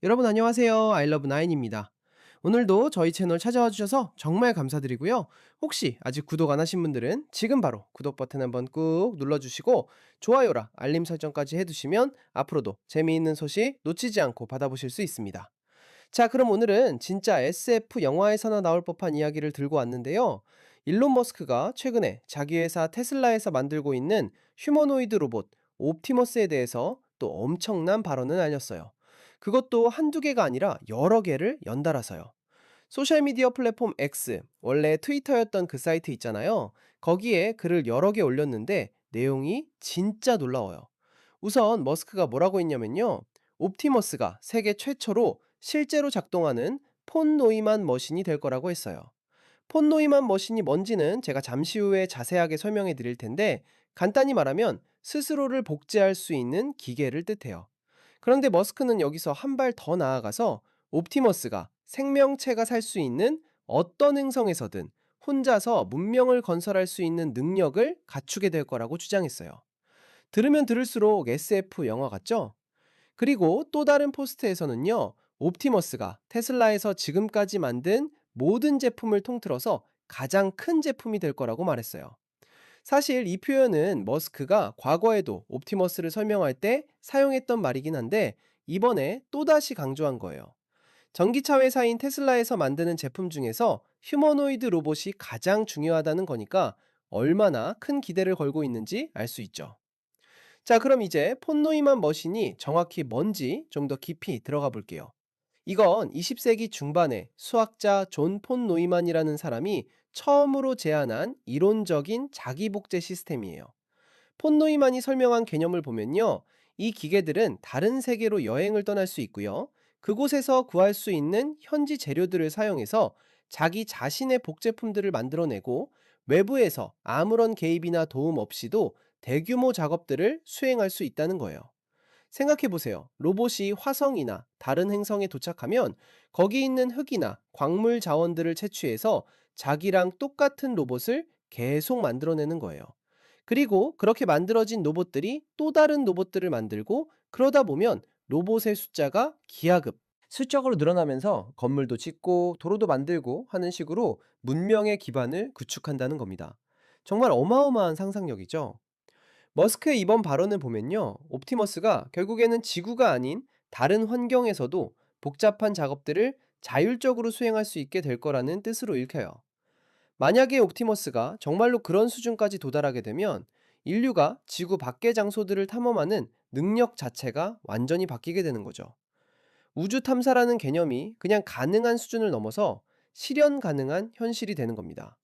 여러분 안녕하세요. 아이러브 나인입니다. 오늘도 저희 채널 찾아와 주셔서 정말 감사드리고요. 혹시 아직 구독 안 하신 분들은 지금 바로 구독 버튼 한번 꾹 눌러주시고 좋아요랑 알림 설정까지 해두시면 앞으로도 재미있는 소식 놓치지 않고 받아보실 수 있습니다. 자, 그럼 오늘은 진짜 SF 영화에서나 나올 법한 이야기를 들고 왔는데요. 일론 머스크가 최근에 자기 회사 테슬라에서 만들고 있는 휴머노이드 로봇 옵티머스에 대해서 또 엄청난 발언을 알렸어요. 그것도 한두 개가 아니라 여러 개를 연달아서요. 소셜미디어 플랫폼 X, 원래 트위터였던 그 사이트 있잖아요. 거기에 글을 여러 개 올렸는데 내용이 진짜 놀라워요. 우선 머스크가 뭐라고 했냐면요. 옵티머스가 세계 최초로 실제로 작동하는 폰 노이만 머신이 될 거라고 했어요. 폰 노이만 머신이 뭔지는 제가 잠시 후에 자세하게 설명해 드릴 텐데, 간단히 말하면 스스로를 복제할 수 있는 기계를 뜻해요. 그런데 머스크는 여기서 한 발 더 나아가서 옵티머스가 생명체가 살 수 있는 어떤 행성에서든 혼자서 문명을 건설할 수 있는 능력을 갖추게 될 거라고 주장했어요. 들으면 들을수록 SF 영화 같죠? 그리고 또 다른 포스트에서는요, 옵티머스가 테슬라에서 지금까지 만든 모든 제품을 통틀어서 가장 큰 제품이 될 거라고 말했어요. 사실 이 표현은 머스크가 과거에도 옵티머스를 설명할 때 사용했던 말이긴 한데, 이번에 또다시 강조한 거예요. 전기차 회사인 테슬라에서 만드는 제품 중에서 휴머노이드 로봇이 가장 중요하다는 거니까 얼마나 큰 기대를 걸고 있는지 알 수 있죠. 자, 그럼 이제 폰노이만 머신이 정확히 뭔지 좀 더 깊이 들어가 볼게요. 이건 20세기 중반에 수학자 존 폰 노이만이라는 사람이 처음으로 제안한 이론적인 자기복제 시스템이에요. 폰 노이만이 설명한 개념을 보면요, 이 기계들은 다른 세계로 여행을 떠날 수 있고요. 그곳에서 구할 수 있는 현지 재료들을 사용해서 자기 자신의 복제품들을 만들어내고 외부에서 아무런 개입이나 도움 없이도 대규모 작업들을 수행할 수 있다는 거예요. 생각해 보세요. 로봇이 화성이나 다른 행성에 도착하면 거기 있는 흙이나 광물 자원들을 채취해서 자기랑 똑같은 로봇을 계속 만들어내는 거예요. 그리고 그렇게 만들어진 로봇들이 또 다른 로봇들을 만들고, 그러다 보면 로봇의 숫자가 기하급 수적으로 늘어나면서 건물도 짓고 도로도 만들고 하는 식으로 문명의 기반을 구축한다는 겁니다. 정말 어마어마한 상상력이죠. 머스크의 이번 발언을 보면요, 옵티머스가 결국에는 지구가 아닌 다른 환경에서도 복잡한 작업들을 자율적으로 수행할 수 있게 될 거라는 뜻으로 읽혀요. 만약에 옵티머스가 정말로 그런 수준까지 도달하게 되면 인류가 지구 밖의 장소들을 탐험하는 능력 자체가 완전히 바뀌게 되는 거죠. 우주 탐사라는 개념이 그냥 가능한 수준을 넘어서 실현 가능한 현실이 되는 겁니다.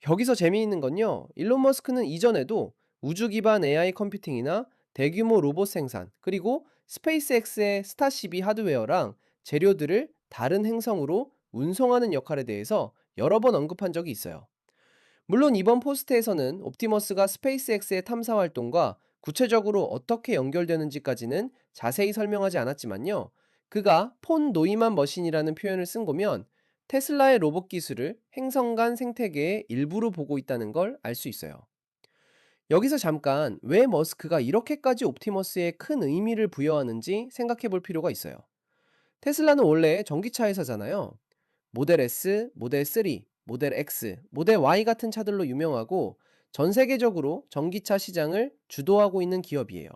여기서 재미있는 건요, 일론 머스크는 이전에도 우주 기반 AI 컴퓨팅이나 대규모 로봇 생산, 그리고 스페이스X의 스타시비 하드웨어랑 재료들을 다른 행성으로 운송하는 역할에 대해서 여러 번 언급한 적이 있어요. 물론 이번 포스트에서는 옵티머스가 스페이스X의 탐사 활동과 구체적으로 어떻게 연결되는지까지는 자세히 설명하지 않았지만요. 그가 폰 노이만 머신이라는 표현을 쓴 거면 테슬라의 로봇 기술을 행성 간 생태계의 일부로 보고 있다는 걸 알 수 있어요. 여기서 잠깐 왜 머스크가 이렇게까지 옵티머스에 큰 의미를 부여하는지 생각해 볼 필요가 있어요. 테슬라는 원래 전기차 회사잖아요. 모델 S, 모델 3, 모델 X, 모델 Y 같은 차들로 유명하고 전 세계적으로 전기차 시장을 주도하고 있는 기업이에요.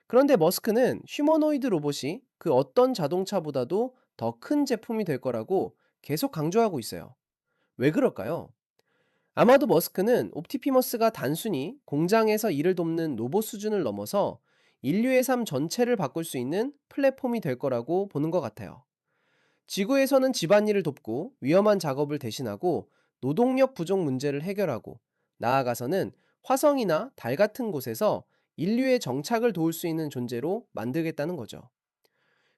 그런데 머스크는 휴머노이드 로봇이 그 어떤 자동차보다도 더 큰 제품이 될 거라고 계속 강조하고 있어요. 왜 그럴까요? 아마도 머스크는 옵티피머스가 단순히 공장에서 일을 돕는 로봇 수준을 넘어서 인류의 삶 전체를 바꿀 수 있는 플랫폼이 될 거라고 보는 것 같아요. 지구에서는 집안일을 돕고 위험한 작업을 대신하고 노동력 부족 문제를 해결하고, 나아가서는 화성이나 달 같은 곳에서 인류의 정착을 도울 수 있는 존재로 만들겠다는 거죠.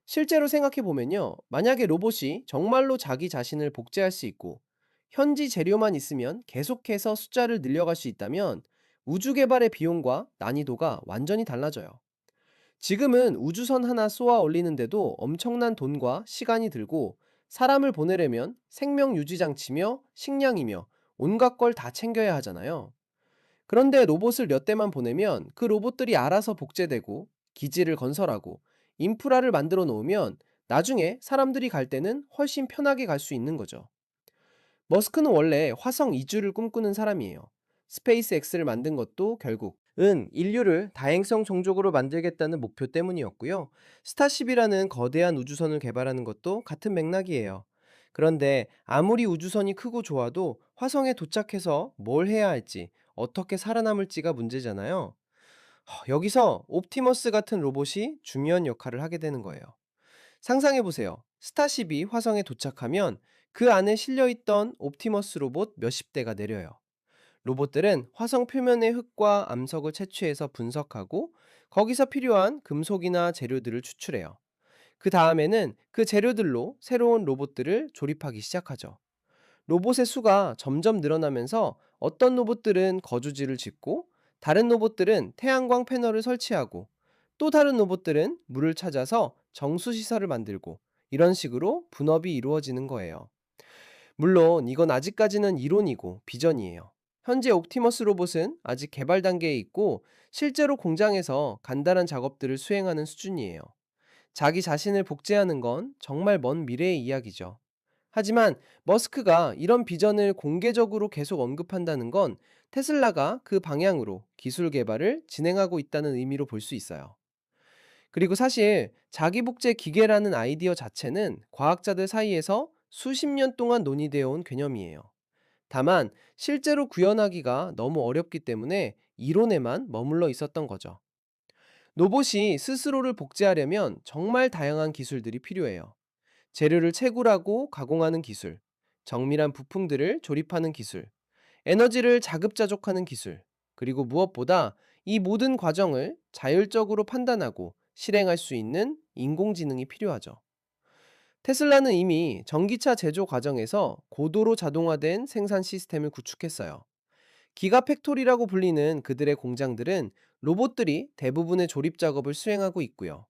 실제로 생각해 보면요, 만약에 로봇이 정말로 자기 자신을 복제할 수 있고 현지 재료만 있으면 계속해서 숫자를 늘려갈 수 있다면 우주 개발의 비용과 난이도가 완전히 달라져요. 지금은 우주선 하나 쏘아 올리는데도 엄청난 돈과 시간이 들고, 사람을 보내려면 생명 유지 장치며 식량이며 온갖 걸 다 챙겨야 하잖아요. 그런데 로봇을 몇 대만 보내면 그 로봇들이 알아서 복제되고 기지를 건설하고 인프라를 만들어 놓으면 나중에 사람들이 갈 때는 훨씬 편하게 갈 수 있는 거죠. 머스크는 원래 화성 이주를 꿈꾸는 사람이에요. 스페이스 X를 만든 것도 결국은 인류를 다행성 종족으로 만들겠다는 목표 때문이었고요. 스타쉽이라는 거대한 우주선을 개발하는 것도 같은 맥락이에요. 그런데 아무리 우주선이 크고 좋아도 화성에 도착해서 뭘 해야 할지, 어떻게 살아남을지가 문제잖아요. 여기서 옵티머스 같은 로봇이 중요한 역할을 하게 되는 거예요. 상상해 보세요. 스타쉽이 화성에 도착하면 그 안에 실려있던 옵티머스 로봇 몇십 대가 내려요. 로봇들은 화성 표면의 흙과 암석을 채취해서 분석하고 거기서 필요한 금속이나 재료들을 추출해요. 그 다음에는 그 재료들로 새로운 로봇들을 조립하기 시작하죠. 로봇의 수가 점점 늘어나면서 어떤 로봇들은 거주지를 짓고, 다른 로봇들은 태양광 패널을 설치하고, 또 다른 로봇들은 물을 찾아서 정수시설을 만들고, 이런 식으로 분업이 이루어지는 거예요. 물론 이건 아직까지는 이론이고 비전이에요. 현재 옵티머스 로봇은 아직 개발 단계에 있고, 실제로 공장에서 간단한 작업들을 수행하는 수준이에요. 자기 자신을 복제하는 건 정말 먼 미래의 이야기죠. 하지만 머스크가 이런 비전을 공개적으로 계속 언급한다는 건 테슬라가 그 방향으로 기술 개발을 진행하고 있다는 의미로 볼 수 있어요. 그리고 사실 자기 복제 기계라는 아이디어 자체는 과학자들 사이에서 수십 년 동안 논의되어 온 개념이에요. 다만 실제로 구현하기가 너무 어렵기 때문에 이론에만 머물러 있었던 거죠. 로봇이 스스로를 복제하려면 정말 다양한 기술들이 필요해요. 재료를 채굴하고 가공하는 기술, 정밀한 부품들을 조립하는 기술, 에너지를 자급자족하는 기술, 그리고 무엇보다 이 모든 과정을 자율적으로 판단하고 실행할 수 있는 인공지능이 필요하죠. 테슬라는 이미 전기차 제조 과정에서 고도로 자동화된 생산 시스템을 구축했어요. 기가 팩토리라고 불리는 그들의 공장들은 로봇들이 대부분의 조립 작업을 수행하고 있고요.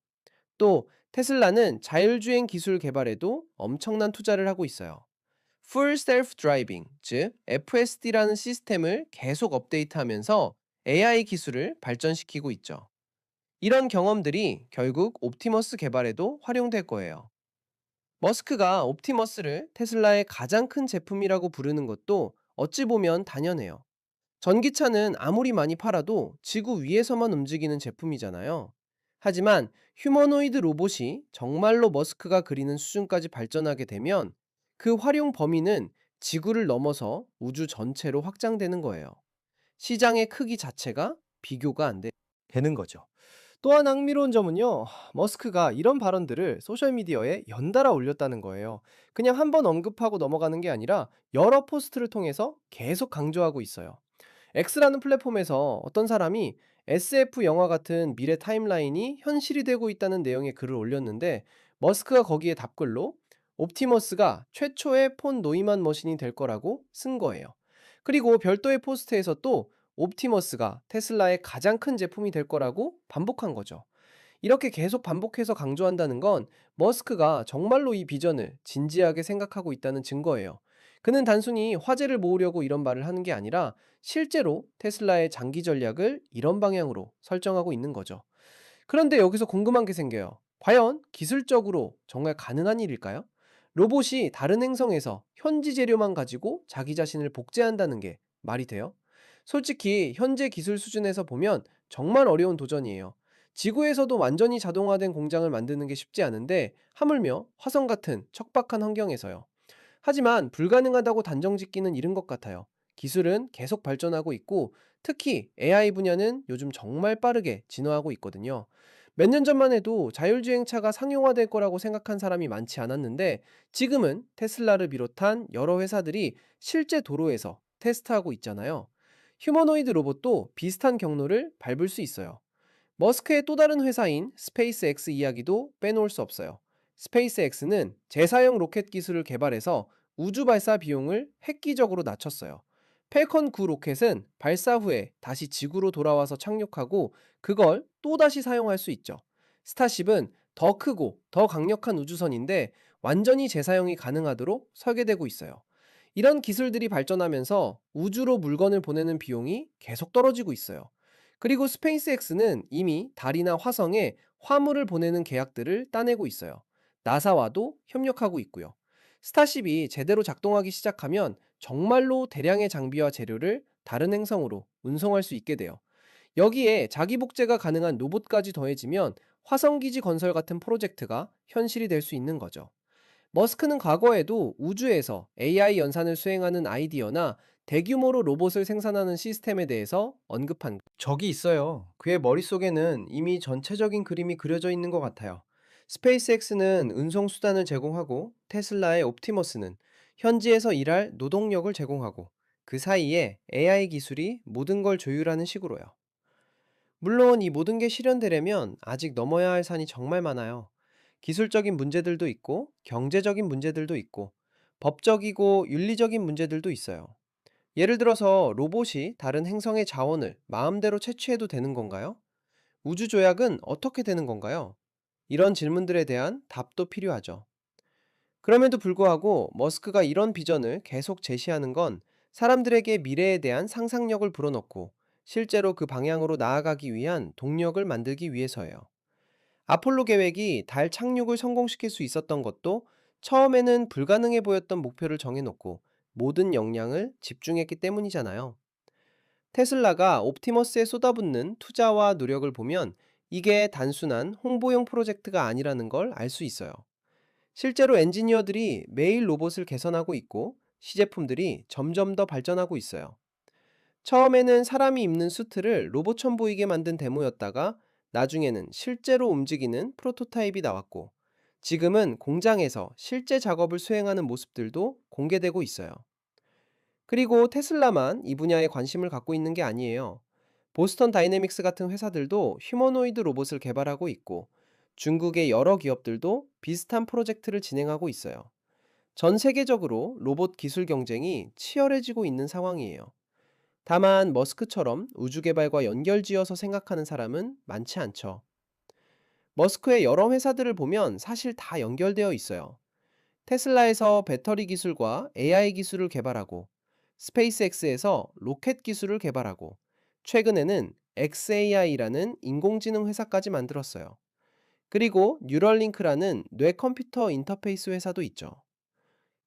또 테슬라는 자율주행 기술 개발에도 엄청난 투자를 하고 있어요. Full Self Driving, 즉 FSD라는 시스템을 계속 업데이트하면서 AI 기술을 발전시키고 있죠. 이런 경험들이 결국 옵티머스 개발에도 활용될 거예요. 머스크가 옵티머스를 테슬라의 가장 큰 제품이라고 부르는 것도 어찌 보면 당연해요. 전기차는 아무리 많이 팔아도 지구 위에서만 움직이는 제품이잖아요. 하지만 휴머노이드 로봇이 정말로 머스크가 그리는 수준까지 발전하게 되면 그 활용 범위는 지구를 넘어서 우주 전체로 확장되는 거예요. 시장의 크기 자체가 비교가 안 되는 거죠. 또 하나 흥미로운 점은요, 머스크가 이런 발언들을 소셜미디어에 연달아 올렸다는 거예요. 그냥 한번 언급하고 넘어가는 게 아니라 여러 포스트를 통해서 계속 강조하고 있어요. X라는 플랫폼에서 어떤 사람이 SF 영화 같은 미래 타임라인이 현실이 되고 있다는 내용의 글을 올렸는데, 머스크가 거기에 답글로 옵티머스가 최초의 폰 노이만 머신이 될 거라고 쓴 거예요. 그리고 별도의 포스트에서 또 옵티머스가 테슬라의 가장 큰 제품이 될 거라고 반복한 거죠. 이렇게 계속 반복해서 강조한다는 건 머스크가 정말로 이 비전을 진지하게 생각하고 있다는 증거예요. 그는 단순히 화제를 모으려고 이런 말을 하는 게 아니라 실제로 테슬라의 장기 전략을 이런 방향으로 설정하고 있는 거죠. 그런데 여기서 궁금한 게 생겨요. 과연 기술적으로 정말 가능한 일일까요? 로봇이 다른 행성에서 현지 재료만 가지고 자기 자신을 복제한다는 게 말이 돼요? 솔직히 현재 기술 수준에서 보면 정말 어려운 도전이에요. 지구에서도 완전히 자동화된 공장을 만드는 게 쉽지 않은데, 하물며 화성 같은 척박한 환경에서요. 하지만 불가능하다고 단정 짓기는 이른 것 같아요. 기술은 계속 발전하고 있고, 특히 AI 분야는 요즘 정말 빠르게 진화하고 있거든요. 몇 년 전만 해도 자율주행차가 상용화될 거라고 생각한 사람이 많지 않았는데, 지금은 테슬라를 비롯한 여러 회사들이 실제 도로에서 테스트하고 있잖아요. 휴머노이드 로봇도 비슷한 경로를 밟을 수 있어요. 머스크의 또 다른 회사인 스페이스X 이야기도 빼놓을 수 없어요. 스페이스X는 재사용 로켓 기술을 개발해서 우주 발사 비용을 획기적으로 낮췄어요. 펠컨 9 로켓은 발사 후에 다시 지구로 돌아와서 착륙하고 그걸 또다시 사용할 수 있죠. 스타쉽은 더 크고 더 강력한 우주선인데 완전히 재사용이 가능하도록 설계되고 있어요. 이런 기술들이 발전하면서 우주로 물건을 보내는 비용이 계속 떨어지고 있어요. 그리고 스페이스X는 이미 달이나 화성에 화물을 보내는 계약들을 따내고 있어요. 나사와도 협력하고 있고요. 스타쉽이 제대로 작동하기 시작하면 정말로 대량의 장비와 재료를 다른 행성으로 운송할 수 있게 돼요. 여기에 자기 복제가 가능한 로봇까지 더해지면 화성기지 건설 같은 프로젝트가 현실이 될 수 있는 거죠. 머스크는 과거에도 우주에서 AI 연산을 수행하는 아이디어나 대규모로 로봇을 생산하는 시스템에 대해서 언급한 적이 있어요. 그의 머릿속에는 이미 전체적인 그림이 그려져 있는 것 같아요. 스페이스X는 운송 수단을 제공하고 테슬라의 옵티머스는 현지에서 일할 노동력을 제공하고 그 사이에 AI 기술이 모든 걸 조율하는 식으로요. 물론 이 모든 게 실현되려면 아직 넘어야 할 산이 정말 많아요. 기술적인 문제들도 있고, 경제적인 문제들도 있고, 법적이고 윤리적인 문제들도 있어요. 예를 들어서 로봇이 다른 행성의 자원을 마음대로 채취해도 되는 건가요? 우주 조약은 어떻게 되는 건가요? 이런 질문들에 대한 답도 필요하죠. 그럼에도 불구하고 머스크가 이런 비전을 계속 제시하는 건 사람들에게 미래에 대한 상상력을 불어넣고 실제로 그 방향으로 나아가기 위한 동력을 만들기 위해서예요. 아폴로 계획이 달 착륙을 성공시킬 수 있었던 것도 처음에는 불가능해 보였던 목표를 정해놓고 모든 역량을 집중했기 때문이잖아요. 테슬라가 옵티머스에 쏟아붓는 투자와 노력을 보면 이게 단순한 홍보용 프로젝트가 아니라는 걸 알 수 있어요. 실제로 엔지니어들이 매일 로봇을 개선하고 있고 시제품들이 점점 더 발전하고 있어요. 처음에는 사람이 입는 수트를 로봇처럼 보이게 만든 데모였다가 나중에는 실제로 움직이는 프로토타입이 나왔고 지금은 공장에서 실제 작업을 수행하는 모습들도 공개되고 있어요. 그리고 테슬라만 이 분야에 관심을 갖고 있는 게 아니에요. 보스턴 다이내믹스 같은 회사들도 휴머노이드 로봇을 개발하고 있고 중국의 여러 기업들도 비슷한 프로젝트를 진행하고 있어요. 전 세계적으로 로봇 기술 경쟁이 치열해지고 있는 상황이에요. 다만 머스크처럼 우주 개발과 연결지어서 생각하는 사람은 많지 않죠. 머스크의 여러 회사들을 보면 사실 다 연결되어 있어요. 테슬라에서 배터리 기술과 AI 기술을 개발하고 스페이스X에서 로켓 기술을 개발하고 최근에는 xAI라는 인공지능 회사까지 만들었어요. 그리고 뉴럴링크라는 뇌 컴퓨터 인터페이스 회사도 있죠.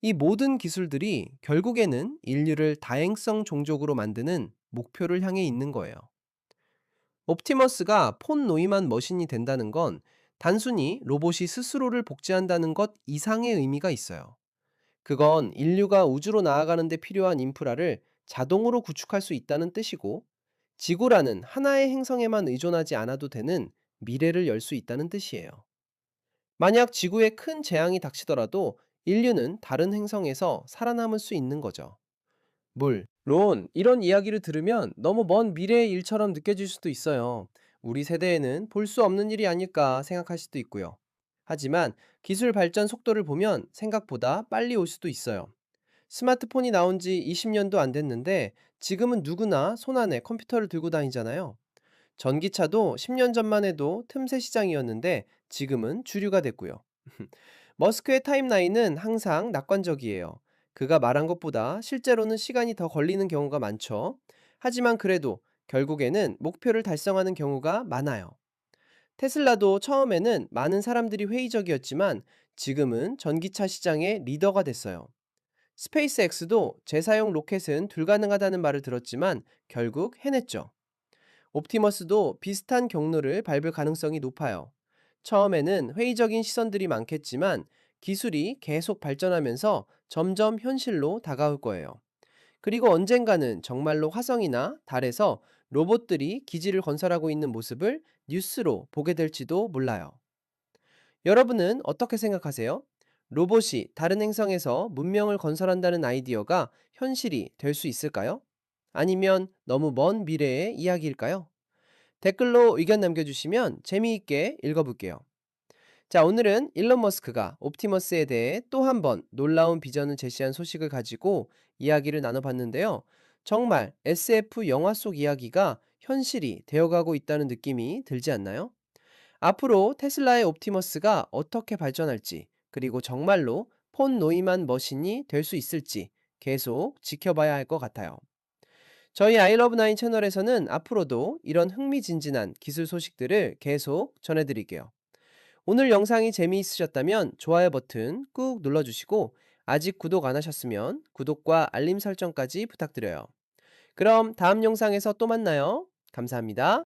이 모든 기술들이 결국에는 인류를 다행성 종족으로 만드는 목표를 향해 있는 거예요. 옵티머스가 폰 노이만 머신이 된다는 건 단순히 로봇이 스스로를 복제한다는 것 이상의 의미가 있어요. 그건 인류가 우주로 나아가는 데 필요한 인프라를 자동으로 구축할 수 있다는 뜻이고, 지구라는 하나의 행성에만 의존하지 않아도 되는 미래를 열 수 있다는 뜻이에요. 만약 지구에 큰 재앙이 닥치더라도 인류는 다른 행성에서 살아남을 수 있는 거죠. 물론 이런 이야기를 들으면 너무 먼 미래의 일처럼 느껴질 수도 있어요. 우리 세대에는 볼 수 없는 일이 아닐까 생각할 수도 있고요. 하지만 기술 발전 속도를 보면 생각보다 빨리 올 수도 있어요. 스마트폰이 나온 지 20년도 안 됐는데 지금은 누구나 손안에 컴퓨터를 들고 다니잖아요. 전기차도 10년 전만 해도 틈새 시장이었는데 지금은 주류가 됐고요. 머스크의 타임라인은 항상 낙관적이에요. 그가 말한 것보다 실제로는 시간이 더 걸리는 경우가 많죠. 하지만 그래도 결국에는 목표를 달성하는 경우가 많아요. 테슬라도 처음에는 많은 사람들이 회의적이었지만 지금은 전기차 시장의 리더가 됐어요. 스페이스X도 재사용 로켓은 불가능하다는 말을 들었지만 결국 해냈죠. 옵티머스도 비슷한 경로를 밟을 가능성이 높아요. 처음에는 회의적인 시선들이 많겠지만 기술이 계속 발전하면서 점점 현실로 다가올 거예요. 그리고 언젠가는 정말로 화성이나 달에서 로봇들이 기지를 건설하고 있는 모습을 뉴스로 보게 될지도 몰라요. 여러분은 어떻게 생각하세요? 로봇이 다른 행성에서 문명을 건설한다는 아이디어가 현실이 될 수 있을까요? 아니면 너무 먼 미래의 이야기일까요? 댓글로 의견 남겨주시면 재미있게 읽어볼게요. 자, 오늘은 일론 머스크가 옵티머스에 대해 또 한 번 놀라운 비전을 제시한 소식을 가지고 이야기를 나눠봤는데요. 정말 SF 영화 속 이야기가 현실이 되어가고 있다는 느낌이 들지 않나요? 앞으로 테슬라의 옵티머스가 어떻게 발전할지, 그리고 정말로 폰 노이만 머신이 될 수 있을지 계속 지켜봐야 할 것 같아요. 저희 아이러브나인 채널에서는 앞으로도 이런 흥미진진한 기술 소식들을 계속 전해드릴게요. 오늘 영상이 재미있으셨다면 좋아요 버튼 꾹 눌러주시고 아직 구독 안 하셨으면 구독과 알림 설정까지 부탁드려요. 그럼 다음 영상에서 또 만나요. 감사합니다.